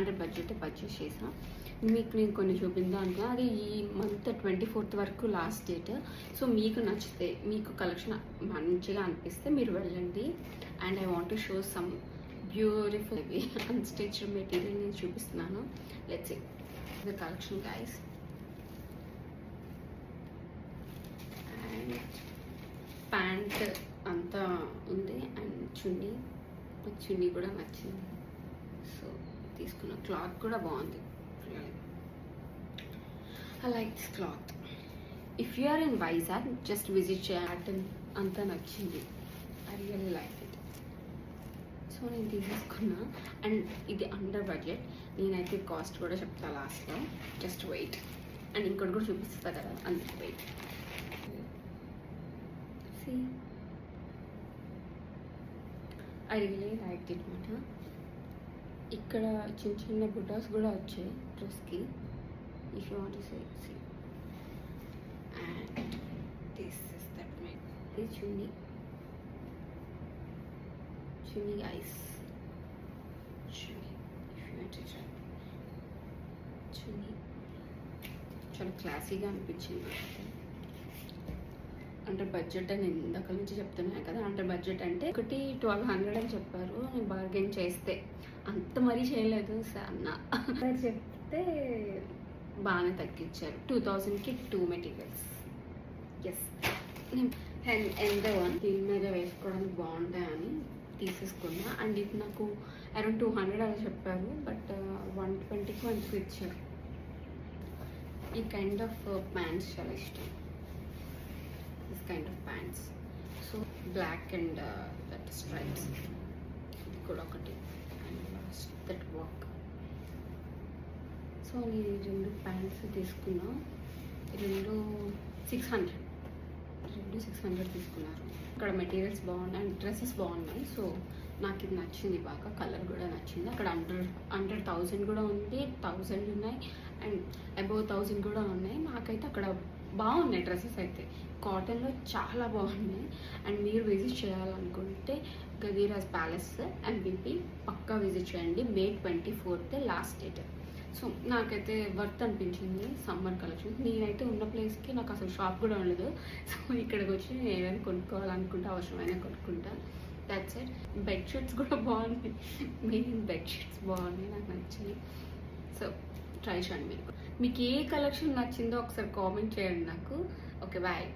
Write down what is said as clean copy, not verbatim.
Under budget purchase చేసాను. మీకు నేను కొన్ని చూపిద్దాం అనుకున్నా, అది ఈ మంత్ 24th వరకు లాస్ట్ డేట్. సో మీకు నచ్చితే, మీకు కలెక్షన్ మంచిగా అనిపిస్తే మీరు వెళ్ళండి. And I want to show some beautiful unstitched material నేను చూపిస్తున్నాను. Let's see the collection guys. And pant అంతా ఉంది అండ్ చున్నీ కూడా నచ్చింది. సో తీసుకున్న క్లాత్ కూడా బాగుంది. I like this cloth. If you are in Vizag, just visit చేయాలి. అంతా నచ్చింది. I really like it. So నేను తీసుకున్నా అండ్ ఇది అండర్ బడ్జెట్. నేనైతే కాస్ట్ కూడా చెప్తా లాస్ట్లో. Just wait. అండ్ ఇంకోటి కూడా చూపిస్తా కదా, అందుకు wait. See, I really liked it మాట. ఇక్కడ చిన్న చిన్న బుటాస్ కూడా వచ్చాయి డ్రెస్కి. If you want to see. And this is that made. This chunni guys. Chunni. If you want to try. Chunni. చాలా క్లాసీగా అనిపించింది. అండర్ బడ్జెట్ అని ఇందాక నుంచి చెప్తున్నాను కదా, అండర్ బడ్జెట్ అంటే ఒకటి 1200 అని చెప్పారు. నేను బార్గెన్ చేస్తే అంత మరీ చేయలేదు అన్న చెప్తే బాగానే తగ్గించారు. 2000కి 2 మెటీరియల్స్. ఎస్, అండ్ వన్ దీని మీద వేసుకోవడానికి బాగుంటాయని తీసేసుకున్నా. అండ్ ఇది నాకు అరౌండ్ 200 అలా చెప్పారు, బట్ 120కి 1 ఇచ్చారు. ఈ కైండ్ ఆఫ్ ప్యాంట్స్ చాలా ఇష్టం. This kind of pants. So black and that stripes, ఇది కూడా ఒకటి. And last that work. So నేను 2 ప్యాంట్స్ తీసుకున్నా. 600 తీసుకున్నారు. ఇక్కడ మెటీరియల్స్ బాగున్నాయి అండ్ డ్రెస్సెస్ బాగున్నాయి. సో నాకు ఇది నచ్చింది బాగా, కలర్ కూడా నచ్చింది. అక్కడ అండర్ 1000 కూడా ఉంది, 1000 ఉన్నాయి అండ్ అబౌవ్ 1000 కూడా ఉన్నాయి. నాకైతే అక్కడ బాగున్నాయి డ్రెస్సెస్ అయితే, కాటన్లో చాలా బాగున్నాయి. అండ్ మీరు విజిట్ చేయాలనుకుంటే గదీరాజ్ ప్యాలెస్ ఎంబీపీ పక్కా విజిట్ చేయండి. May 24th last date. So నాకైతే వర్త్ అనిపించింది సమ్మర్ కలెక్షన్. నేనైతే ఉన్న ప్లేస్కి నాకు అసలు షాప్ కూడా ఉండదు. సో ఇక్కడికి వచ్చి నేను ఏమైనా కొనుక్కోవాలనుకుంటే అవసరమైన కొనుక్కుంటా. That's it. బెడ్షీట్స్ కూడా బాగున్నాయి. మెయిన్ బెడ్షీట్స్ బాగున్నాయి, నాకు నచ్చాయి. సో ట్రై చేయండి. మీకు ఏ కలెక్షన్ నచ్చిందో ఒకసారి కామెంట్ చేయండి నాకు. Okay, bye.